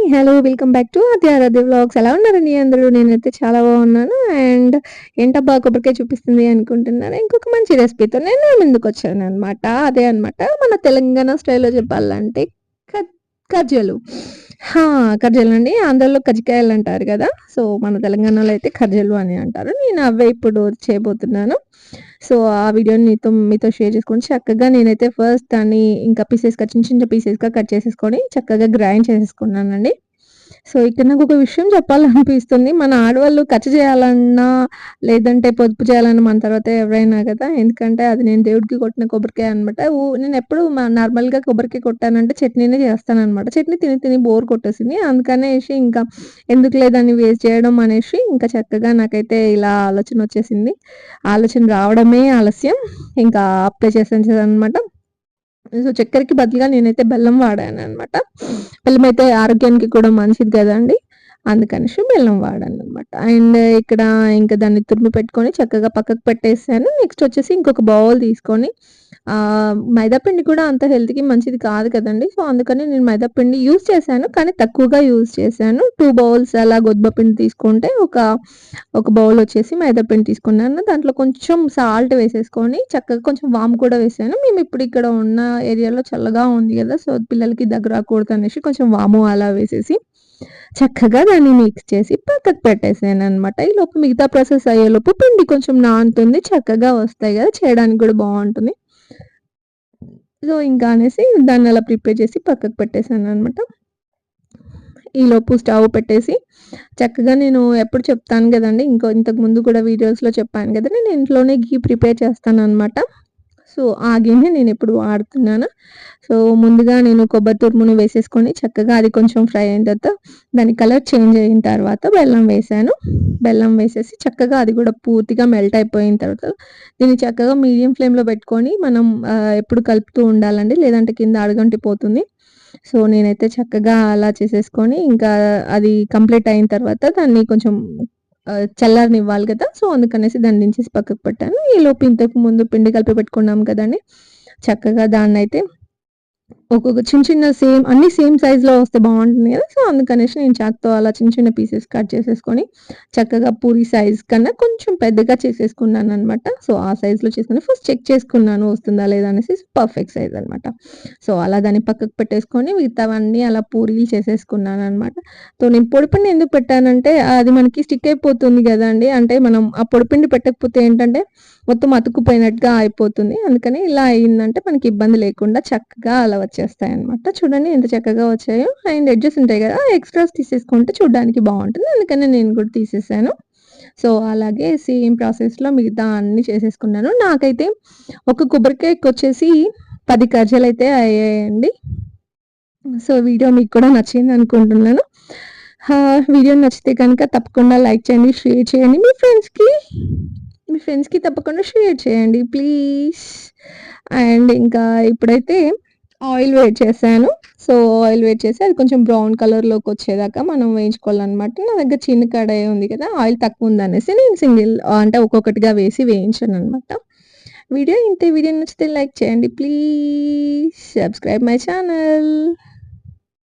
Hello. Welcome back to Aaradhya vlogs. ఎలా ఉన్నారండి అందరూ? నేనైతే చాలా బాగున్నాను. అండ్ ఏంటబ్బా కొబ్బరికాయ చూపిస్తుంది అనుకుంటున్నారా? ఇంకొక మంచి రెసిపీతో నేను మీ ముందుకొచ్చాననమాట. అదే అనమాట మన తెలంగాణ స్టైల్‌లో చెప్పాలంటే కజ్ కజ్జలు. హా! కజ్జలండి. ఆంధ్రాలో కజ్జికాయలంటారు గదా! సో, మన తెలంగాణలో అయితే కజ్జలు అని అంటారు. నేను అవే ఇప్పుడు చేయబోతున్నాను. సో, ఆ వీడియోని మీతో షేర్ చేసుకొని చక్కగా నేనైతే ఫస్ట్ దాన్ని ఇంకా పీసెస్‌గా చిన్న చిన్న పీసెస్‌గా కట్ చేసేసుకొని చక్కగా గ్రైండ్ చేసేసుకున్నానండి. సో, ఇక్కడ నాకొక విషయం చెప్పాలనిపిస్తుంది. మన ఆడవాళ్ళు చేయాలన్నా, లేదంటే పొదుపు చేయాలన్నా మన తర్వాత ఎవరైనా కదా! ఎందుకంటే అది నేను దేవుడికి కొట్టిన కొబ్బరికాయ అనమాట. నేనెప్పుడు నార్మల్‌గా కొబ్బరికాయ కొట్టానంటే చట్నీనే చేస్తాననమాట. చట్నీ తిని తిని బోర్ కొట్టేసింది. అందుకనేసి ఇంకా ఎందుకులే దాన్ని వేస్ట్ చేయడం అనేసి ఇంకా చక్కగా నాకైతే ఇలా ఆలోచనొచ్చేసింది. ఆలోచన రావడమే ఆలస్యం. ఇంకా అప్లై చేసేసాననమాట. సో, చక్కెరకి బదులుగా నేనైతే బెల్లం వాడాననమాట. బెల్లం అయితే ఆరోగ్యానికి కూడా మంచిది గదండీ! అందుకనేసి బెల్లం వాడాననమాట. అండ్ ఇక్కడ ఇంక దాన్ని తురిమి పెట్టుకొని చక్కగా పక్కకు పెట్టేసాను. నెక్స్ట్ వచ్చేసి ఇంకొక బౌల్ తీసుకొని మైదా పిండి కూడా అంత హెల్త్‌కి మంచిది కాదు కదండీ! సో, అందుకని నేను మైదా పిండి యూజ్ చేశాను. కానీ తక్కువగా యూజ్ చేశాను. 2 బౌల్స్ అలా గోధుమ పిండి తీసుకుంటే ఒక బౌల్ వచ్చేసి మైదా పిండి తీసుకున్నాను. దాంట్లో కొంచెం సాల్ట్ వేసేసుకొని చక్కగా కొంచెం వాము కూడా వేసాను. మేమిప్పుడు ఇక్కడ ఉన్న ఏరియాలో చల్లగా ఉంది గదా! సో, పిల్లలకి దగ్గు రాకూడదనేసి కొంచెం వాము అలా వేసేసి చక్కగా దాన్ని మిక్స్ చేసి పక్కకు పెట్టేసాననమాట. ఈలోపు మిగతా ప్రాసెస్ అయ్యేలోపు పిండి కొంచెం నానుతుంది. చక్కగా వస్తాయి గదా! చేయడానికి గూడా బావుంటుంది. సో, ఇంకా అనేసి దాన్నలా ప్రిపేర్ చేసి పక్కకు పెట్టేసాననమాట. ఈలోపు స్టవ్ పెట్టేసి చక్కగా నేను ఎప్పుడు చెప్తాను గదండీ! ఇంతకు ముందు కూడా వీడియోస్‌లో చెప్పాను గదా! నేను ఇంట్లోనే ఘీ ప్రిపేర్ చేస్తాననమాట. సో, ఆ ఘీనే నేనెప్పుడు వాడుతున్నాను. సో, ముందుగా నేను కొబ్బరి తురుముని వేసేసుకొని చక్కగా అది కొంచెం ఫ్రై అయిన తర్వాత దాని కలర్ చేంజ్ అయిన తర్వాత బెల్లం వేశాను. బెల్లం వేసేసి చక్కగా అది గూడా పూర్తిగా మెల్ట్ అయిపోయిన తర్వాత దీన్ని చక్కగా మీడియం ఫ్లేమ్‌లో పెట్టుకొని మనం ఎప్పుడు కలుపుతూ ఉండాలండి. లేదంటే కింద అడుగంటిపోతుంది. సో, నేనైతే చక్కగా అలా చేసేసుకొని ఇంకా అది కంప్లీట్ అయిన తర్వాత దాన్ని కొంచెం చల్లారనివ్వాలి గదా! సో, అందుకనేసి దాన్ని దించేసి పక్కకు పెట్టాను. ఈలోపు ఇంతకు ముందు పిండి కలిపి పెట్టుకున్నాం కదండీ! చక్కగా దాన్నైతే ఒక్కొక్క చిన్న చిన్న అన్నీ సేమ్ సైజ్‌లో వస్తే బావుంటుంది గదా! సో, అందుకనేసి నేను చాకుతో అలా చిన్న చిన్న పీసెస్ కట్ చేసేసుకొని చక్కగా పూరి సైజ్ కన్నా కొంచెం పెద్దగా చేసేసుకున్నాననమాట. సో, ఆ సైజ్‌లో చేసుకొని ఫస్ట్ చెక్ చేసుకున్నాను వస్తుందా లేదా అనేసి పర్ఫెక్ట్ సైజ్ అనమాట. సో, అలా దాన్ని పక్కకు పెట్టేసుకొని మిగతావన్నీ అలా పూరీలు చేసేసుకున్నాననమాట. సో, నేను పొడిపిండి ఎందుకు పెట్టానంటే అది మనకి స్టిక్ అయిపోతుంది గదండీ! అంటే మనం ఆ పొడిపిండి పెట్టకపోతే ఏంటంటే మొత్తం అతుక్కుపోయినట్టుగా అయిపోతుంది. అందుకని ఇలా అయిందంటే మనకి ఇబ్బంది లేకుండా చక్కగా అలా వచ్చేస్తాయన్నమాట. చూడండి ఎంత చక్కగా వచ్చాయో. అండ్ ఎడ్జెస్ ఉంటాయి గదా! ఎక్స్‌ట్రాస్ తీసేసుకుంటే చూడ్డానికి బావుంటుంది. అందుకని నేను కూడా తీసేసాను. సో, అలాగే సేమ్ ప్రాసెస్‌లో మిగతా అన్నీ చేసేసుకున్నాను. నాకైతే ఒక కొబ్బరికాయకొచ్చేసి 10 కజ్జలైతే అయ్యాయండి. సో, వీడియో మీకు కూడా నచ్చిందనుకుంటున్నాను. వీడియో నచ్చితే గనక తప్పకుండా లైక్ చేయండి, షేర్ చేయండి. మీ ఫ్రెండ్స్‌కి తప్పకుండా షేర్ చేయండి ప్లీజ్. అండ్ ఇంకా ఇప్పుడైతే ఆయిల్ వేడి చేశాను. సో, ఆయిల్ వేడి చేసి అది కొంచెం బ్రౌన్ కలర్‌లోకొచ్చేదాకా మనం వేయించుకోవాలనమాట. నా దగ్గర చిన్న కడాయి ఉంది కదా! ఆయిల్ తక్కువుందనేసి నేను అంటే ఒక్కొక్కటిగా వేసి వేయించాననమాట. వీడియో నచ్చితే లైక్ చేయండి ప్లీజ్. Subscribe my channel.